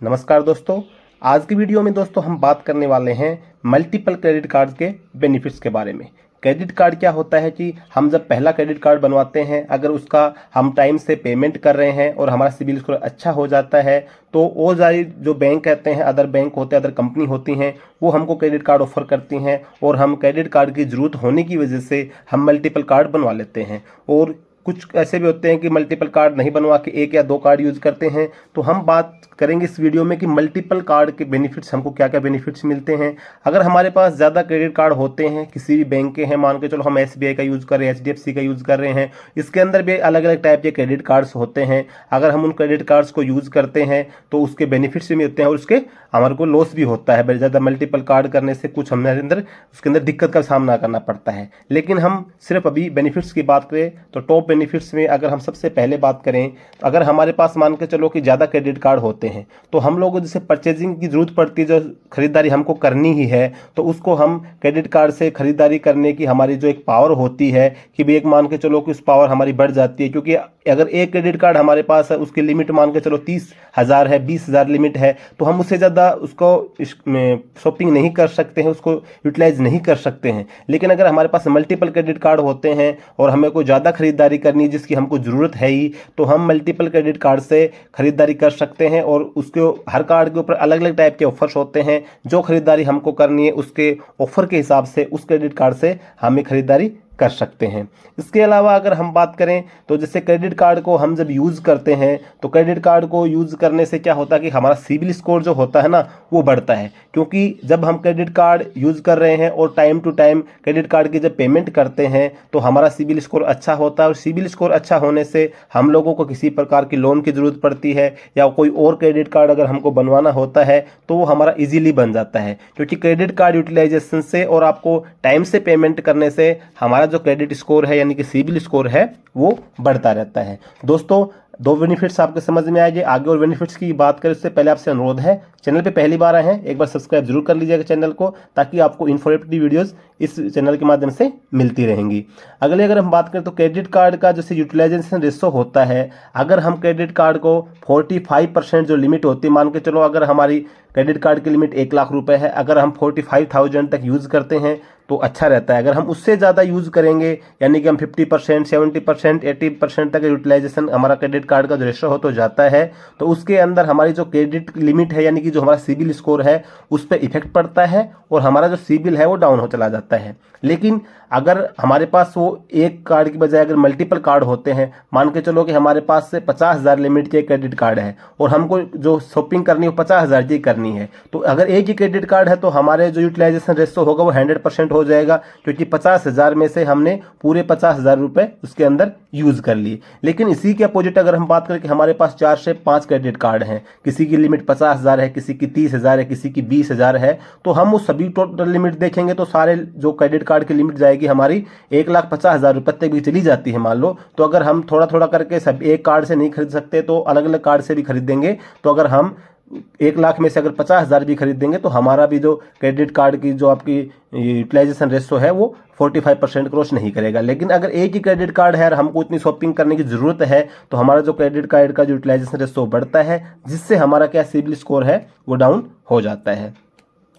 नमस्कार दोस्तों। आज की वीडियो में दोस्तों हम बात करने वाले हैं मल्टीपल क्रेडिट कार्ड के बेनिफिट्स के बारे में। क्रेडिट कार्ड क्या होता है कि हम जब पहला क्रेडिट कार्ड बनवाते हैं, अगर उसका हम टाइम से पेमेंट कर रहे हैं और हमारा सिबिल स्कोर अच्छा हो जाता है तो वो सारी जो बैंक कहते हैं, अदर बैंक होते हैं, अदर कंपनी होती हैं, वो हमको क्रेडिट कार्ड ऑफर करती हैं और हम क्रेडिट कार्ड की ज़रूरत होने की वजह से हम मल्टीपल कार्ड बनवा लेते हैं। और कुछ ऐसे भी होते हैं कि मल्टीपल कार्ड नहीं बनवा के एक या दो कार्ड यूज़ करते हैं। तो हम बात करेंगे इस वीडियो में कि मल्टीपल कार्ड के बेनिफिट्स, हमको क्या क्या बेनिफिट्स मिलते हैं। अगर हमारे पास ज़्यादा क्रेडिट कार्ड होते हैं, किसी भी बैंक के हैं, मान के चलो हम एसबीआई का यूज़ कर रहे हैं, एचडीएफसी का यूज़ कर रहे हैं, इसके अंदर भी अलग अलग टाइप के क्रेडिट कार्ड्स होते हैं। अगर हम उन क्रेडिट कार्ड्स को यूज़ करते हैं तो उसके बेनिफिट्स भी मिलते हैं और उसके हमारे को लॉस भी होता है। ज़्यादा मल्टीपल कार्ड करने से कुछ हमारे अंदर उसके अंदर दिक्कत का सामना करना पड़ता है। लेकिन हम सिर्फ अभी बेनिफिट्स की बात करें तो टॉप बेनिफिट्स में अगर हम सबसे पहले बात करें, अगर हमारे पास मान के चलो कि ज़्यादा क्रेडिट कार्ड होते हैं तो हम लोगों को जैसे परचेजिंग की ज़रूरत पड़ती है, जो खरीदारी हमको करनी ही है, तो उसको हम क्रेडिट कार्ड से खरीदारी करने की हमारी जो एक पावर होती है कि भी एक मान के चलो कि उस पावर हमारी बढ़ जाती है। क्योंकि अगर एक क्रेडिट कार्ड हमारे पास है, उसकी लिमिट मान के चलो 30,000 है, 20,000 लिमिट है, तो हम उससे ज़्यादा उसको शॉपिंग नहीं कर सकते हैं, उसको यूटिलाइज नहीं कर सकते हैं। लेकिन अगर हमारे पास मल्टीपल क्रेडिट कार्ड होते हैं और हमें कोई ज़्यादा खरीदारी करनी है जिसकी हमको ज़रूरत है ही, तो हम मल्टीपल क्रेडिट कार्ड से खरीदारी कर सकते हैं। और उसके हर कार्ड के ऊपर अलग अलग टाइप के ऑफर्स होते हैं। जो खरीदारी हमको करनी है उसके ऑफर के हिसाब से उस क्रेडिट कार्ड से हमें खरीदारी कर सकते हैं। इसके अलावा अगर हम बात करें तो जैसे क्रेडिट कार्ड को हम जब यूज़ करते हैं तो क्रेडिट कार्ड को यूज़ करने से क्या होता है कि हमारा सिबिल स्कोर जो होता है ना, वो बढ़ता है। क्योंकि जब हम क्रेडिट कार्ड यूज़ कर रहे हैं और time to time credit card की जब पेमेंट करते हैं तो हमारा सिबिल स्कोर अच्छा होता है। और सिबिल स्कोर अच्छा होने से हम लोगों को किसी प्रकार की लोन की ज़रूरत पड़ती है या कोई और क्रेडिट कार्ड अगर हमको बनवाना होता है तो वो हमारा ईजिली बन जाता है। क्योंकि क्रेडिट कार्ड यूटिलाइजेशन से और आपको टाइम से पेमेंट करने से हमारा जो क्रेडिट स्कोर है यानी कि सिबिल स्कोर है वो बढ़ता रहता है। दोस्तों, दो बेनिफिट्स आपको समझ में आएंगे। आगे और बेनिफिट्स की बात करें उससे पहले आपसे अनुरोध है, चैनल पे पहली बार आए हैं एक बार सब्सक्राइब जरूर कर लीजिएगा चैनल को, ताकि आपको इन्फॉर्मेटिव वीडियोस इस चैनल के माध्यम से मिलती रहेंगी। अगर हम बात करें तो क्रेडिट कार्ड का जैसे यूटिलाइजेशन रेशो होता है, अगर हम क्रेडिट कार्ड को 45% जो लिमिट होती है, मान के चलो अगर हमारी क्रेडिट कार्ड की लिमिट 1,00,000 रुपये है, अगर हम 45,000 तक यूज़ करते हैं तो अच्छा रहता है। अगर हम उससे ज़्यादा यूज़ करेंगे यानी कि हम 50%, 70%, 80% तक यूटिलाइजेशन हमारा क्रेडिट कार्ड का जो रेशो हो तो जाता है, तो उसके अंदर हमारी जो क्रेडिट लिमिट है यानी कि जो हमारा सिबिल स्कोर है उस पर इफेक्ट पड़ता है और हमारा जो सिबिल है वो डाउन हो चला जाता है। लेकिन अगर हमारे पास वो एक कार्ड की बजाय अगर मल्टीपल कार्ड होते हैं, मान के चलो कि हमारे पास से 50,000 लिमिट के क्रेडिट कार्ड है और हमको जो शॉपिंग करनी है वो 50,000 की करनी है, तो अगर एक ही क्रेडिट कार्ड है तो हमारे जो यूटिलाइजेशन रेशो होगा वो 100% हो जाएगा। क्योंकि 50,000 में से हमने पूरे 50,000 रुपये उसके अंदर यूज़ कर लिए। लेकिन इसी के अपोजिट अगर हम बात करें कि हमारे पास 4 से 5 क्रेडिट कार्ड हैं, किसी की लिमिट 50,000 है, किसी की 30,000 है, किसी की 20,000 है, तो हम वो सभी टोटल लिमिट देखेंगे तो सारे जो क्रेडिट कार्ड की लिमिट जाएगी हमारी 1,50,000 रुपये तक भी चली जाती है मान लो। तो अगर हम थोड़ा थोड़ा करके सब एक कार्ड से नहीं खरीद सकते तो अलग अलग कार्ड से भी खरीदेंगे, तो अगर हम 1,00,000 में से अगर 50,000 भी खरीदेंगे तो हमारा भी जो क्रेडिट कार्ड की जो आपकी यूटिलाइजेशन रेशो है वो 45% क्रॉस नहीं करेगा। लेकिन अगर एक ही क्रेडिट कार्ड है और हमको इतनी शॉपिंग करने की ज़रूरत है तो हमारा जो क्रेडिट कार्ड का जो यूटिलाइजेशन रेशो बढ़ता है, जिससे हमारा क्या सिबिल स्कोर है वो डाउन हो जाता है।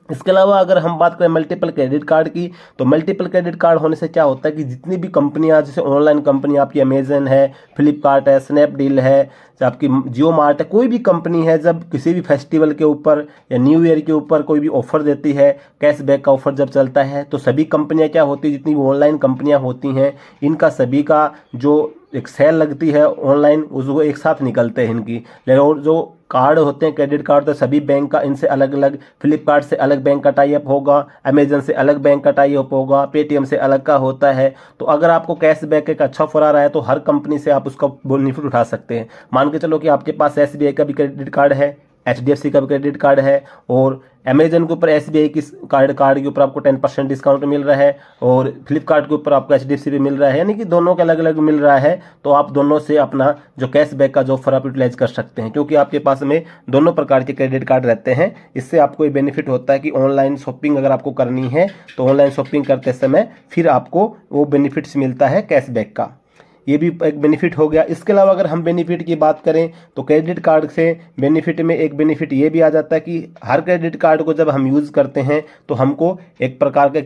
इसके अलावा अगर हम बात करें मल्टीपल क्रेडिट कार्ड की, तो मल्टीपल क्रेडिट कार्ड होने से क्या होता है कि जितनी भी कंपनियां, जैसे ऑनलाइन कंपनी आपकी अमेजन है, फ्लिपकार्ट है, स्नैपडील है, आपकी जियो मार्ट है, कोई भी कंपनी है, जब किसी भी फेस्टिवल के ऊपर या न्यू ईयर के ऊपर कोई भी ऑफर देती है, कैशबैक का ऑफर जब चलता है, तो सभी कंपनियां क्या होती है, जितनी भी ऑनलाइन कंपनियां होती हैं, इनका सभी का जो एक सेल लगती है ऑनलाइन, उसको एक साथ निकलते हैं इनकी। और जो कार्ड होते हैं क्रेडिट कार्ड, तो सभी बैंक का इनसे अलग अलग, फ्लिपकार्ट से अलग बैंक का टाई अप होगा, अमेजन से अलग बैंक का टाई अप होगा, पेटीएम से अलग का होता है। तो अगर आपको कैशबैक एक अच्छा ऑफर आ रहा है तो हर कंपनी से आप उसका बेनिफिट उठा सकते हैं। मान के चलो कि आपके पास एसबीआई का भी क्रेडिट कार्ड है, एचडीएफसी का भी क्रेडिट कार्ड है और अमेजन के ऊपर एसबीआई की कार्ड के ऊपर आपको 10% डिस्काउंट मिल रहा है और फ्लिपकार्ट के ऊपर आपको एचडीएफसी पे मिल रहा है, यानी कि दोनों के अलग अलग मिल रहा है। तो आप दोनों से अपना जो कैशबैक का जो ऑफर आप यूटिलाइज कर सकते हैं, क्योंकि आपके पास में दोनों प्रकार के क्रेडिट कार्ड रहते हैं। इससे आपको ये बेनिफिट होता है कि ऑनलाइन शॉपिंग अगर आपको करनी है तो ऑनलाइन शॉपिंग करते समय फिर आपको वो बेनिफिट्स मिलता है कैशबैक का। ये भी एक बेनिफिट हो गया। इसके अलावा अगर हम बेनिफिट की बात करें तो क्रेडिट कार्ड से बेनिफिट में एक बेनिफिट ये भी आ जाता है कि हर क्रेडिट कार्ड को जब हम यूज़ करते हैं तो हमको एक प्रकार का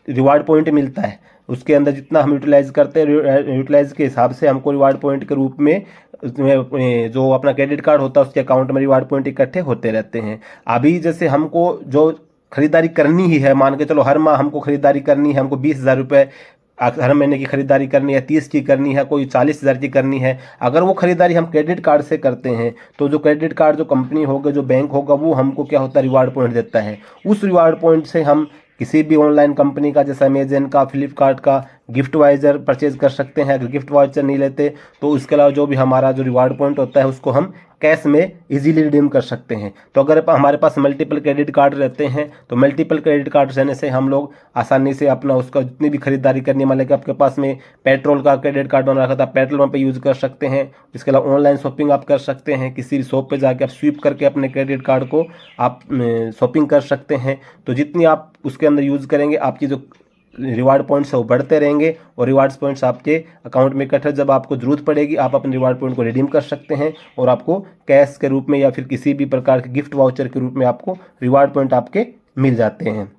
रिवार्ड पॉइंट मिलता है। उसके अंदर जितना हम यूटिलाइज करते हैं, यूटिलाइज के हिसाब से हमको रिवार्ड पॉइंट के रूप में उसमें जो अपना क्रेडिट कार्ड होता है उसके अकाउंट में रिवार्ड पॉइंट इकट्ठे होते रहते हैं। अभी जैसे हमको जो खरीदारी करनी ही है, मान के चलो हर माह हमको खरीदारी करनी है, हमको 20,000 रुपये हर महीने की खरीदारी करनी है, 30 की करनी है, कोई 40,000 की करनी है। अगर वो खरीदारी हम क्रेडिट कार्ड से करते हैं तो जो क्रेडिट कार्ड जो कंपनी होगा, जो बैंक होगा, वो हमको क्या होता है, रिवार्ड पॉइंट देता है। उस रिवार्ड पॉइंट से हम किसी भी ऑनलाइन कंपनी का जैसे अमेजन का, फ्लिपकार्ट का गिफ्ट वाउचर परचेज कर सकते हैं। अगर गिफ्ट वाउचर नहीं लेते तो उसके अलावा जो भी हमारा जो रिवार्ड पॉइंट होता है उसको हम कैश में इजीली रिडीम कर सकते हैं। तो अगर हमारे पास मल्टीपल क्रेडिट कार्ड रहते हैं तो मल्टीपल क्रेडिट कार्ड रहने से हम लोग आसानी से अपना उसका जितनी भी खरीदारी करनी, मान लें आपके पास में पेट्रोल का क्रेडिट कार्ड बना रखा था, पेट्रोल पंप पे यूज़ कर सकते हैं। इसके अलावा ऑनलाइन शॉपिंग आप कर सकते हैं, किसी भी शॉप पे जाके आप स्वीप करके अपने क्रेडिट कार्ड को आप शॉपिंग कर सकते हैं। तो जितनी आप उसके अंदर यूज़ करेंगे आपकी जो रिवार्ड पॉइंट्स है वो बढ़ते रहेंगे और रिवार्ड्स पॉइंट्स आपके अकाउंट में इकट्ठे, जब आपको ज़रूरत पड़ेगी आप अपने रिवार्ड पॉइंट को रिडीम कर सकते हैं और आपको कैश के रूप में या फिर किसी भी प्रकार के गिफ्ट वाउचर के रूप में आपको रिवार्ड पॉइंट आपके मिल जाते हैं।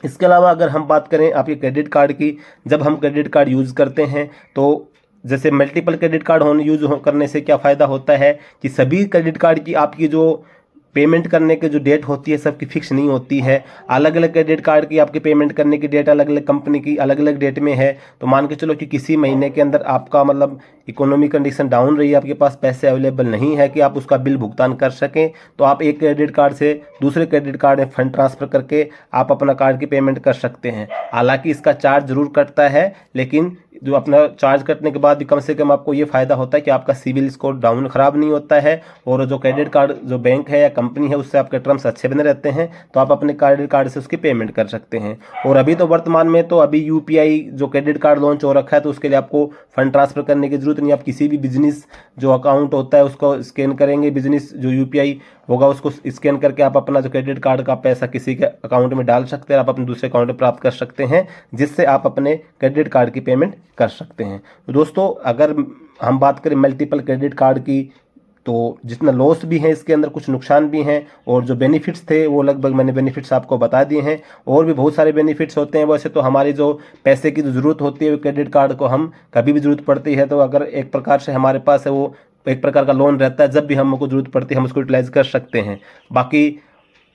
इसके अलावा अगर हम बात करें आपके क्रेडिट कार्ड की, जब हम क्रेडिट कार्ड यूज़ करते हैं तो जैसे मल्टीपल क्रेडिट कार्ड करने से क्या फ़ायदा होता है कि सभी क्रेडिट कार्ड की आपकी जो पेमेंट करने की जो डेट होती है सबकी फिक्स नहीं होती है। अलग अलग क्रेडिट कार्ड की आपकी पेमेंट करने की डेट अलग अलग कंपनी की अलग अलग डेट में है। तो मान के चलो कि किसी महीने के अंदर आपका मतलब इकोनॉमी कंडीशन डाउन रही है, आपके पास पैसे अवेलेबल नहीं है कि आप उसका बिल भुगतान कर सकें, तो आप एक क्रेडिट कार्ड से दूसरे क्रेडिट कार्ड में फंड ट्रांसफ़र करके आप अपना कार्ड की पेमेंट कर सकते हैं। हालांकि इसका चार्ज ज़रूर कटता है, लेकिन जो अपना चार्ज कटने के बाद भी कम से कम आपको ये फ़ायदा होता है कि आपका सिविल स्कोर डाउन ख़राब नहीं होता है और जो क्रेडिट कार्ड जो बैंक है या कंपनी है उससे आपके टर्म्स अच्छे बने रहते हैं, तो आप अपने क्रेडिट कार्ड से उसकी पेमेंट कर सकते हैं। और अभी तो वर्तमान में तो अभी यूपीआई जो क्रेडिट कार्ड लॉन्च हो रखा है, तो उसके लिए आपको फंड ट्रांसफ़र करने की ज़रूरत नहीं। आप किसी भी बिजनेस जो अकाउंट होता है उसको स्कैन करेंगे, बिजनेस जो यूपीआई होगा उसको स्कैन करके आप अपना जो क्रेडिट कार्ड का पैसा किसी के अकाउंट में डाल सकते हैं, आप अपने दूसरे अकाउंट में प्राप्त कर सकते हैं, जिससे आप अपने क्रेडिट कार्ड की पेमेंट कर सकते हैं। तो दोस्तों अगर हम बात करें मल्टीपल क्रेडिट कार्ड की, तो जितना लॉस भी है इसके अंदर कुछ नुकसान भी हैं, और जो बेनिफिट्स थे वो लगभग मैंने बेनिफिट्स आपको बता दिए हैं। और भी बहुत सारे बेनिफिट्स होते हैं। वैसे तो हमारी जो पैसे की जो ज़रूरत होती है क्रेडिट कार्ड को हम कभी भी ज़रूरत पड़ती है, तो अगर एक प्रकार से हमारे पास है वो एक प्रकार का लोन रहता है, जब भी हमको ज़रूरत पड़ती है हम उसको यूटिलाइज कर सकते हैं। बाकी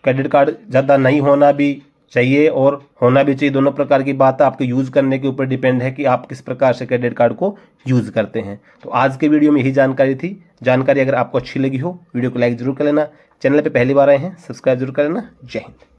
क्रेडिट कार्ड ज़्यादा नहीं होना भी चाहिए और होना भी चाहिए, दोनों प्रकार की बात है, आपके यूज़ करने के ऊपर डिपेंड है कि आप किस प्रकार से क्रेडिट कार्ड को यूज़ करते हैं। तो आज के वीडियो में यही जानकारी थी। जानकारी अगर आपको अच्छी लगी हो वीडियो को लाइक ज़रूर कर लेना, चैनल पे पहली बार आए हैं सब्सक्राइब जरूर कर लेना। जय हिंद।